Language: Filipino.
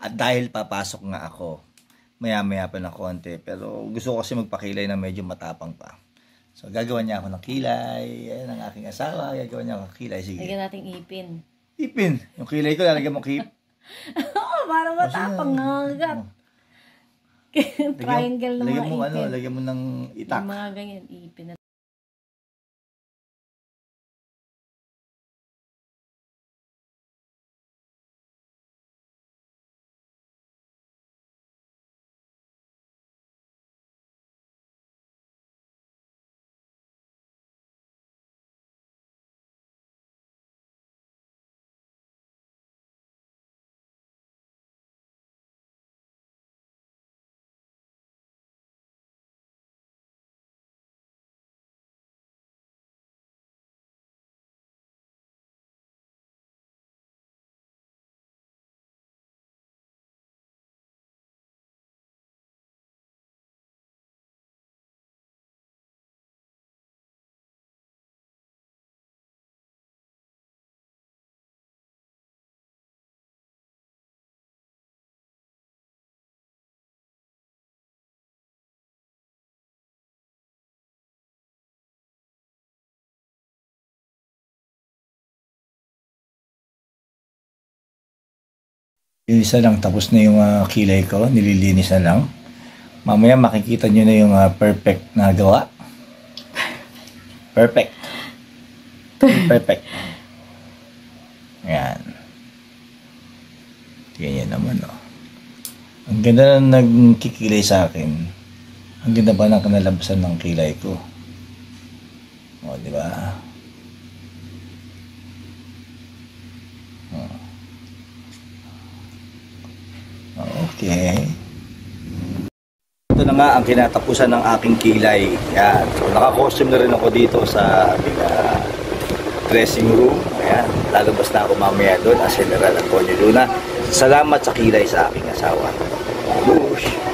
At dahil papasok nga ako, maya-maya pa na konti. Pero gusto ko kasi magpakilay na medyo matapang pa. So, gagawa niya ako ng kilay. Ayan ang aking asawa. Gagawa niya ako ng kilay. Sige. Lagyan natin ipin. Ipin. Yung kilay ko, lalagyan mo kip. Oo, parang matapang nga. Triangle na mga ipin. Lagyan mo ng itak. Yung mga ganyan, ipin na. Yung isa lang, tapos na yung kilay ko, nililinis na lang. Mamaya makikita nyo na yung perfect na gawa. Perfect. Perfect. Ayan. Ganyan naman, oh. Ang ganda na nagkikilay sa akin. Ang ganda ba ng kanalabasan ng kilay ko? O, di ba? Okay. Ito na nga ang kinatapusan ng aking kilay. Yan. So, naka-costume na rin ako dito sa aking dressing room. Ayan. Lalabas na ako mamaya doon as General Antonio Luna. Salamat sa kilay sa aking asawa. Bush!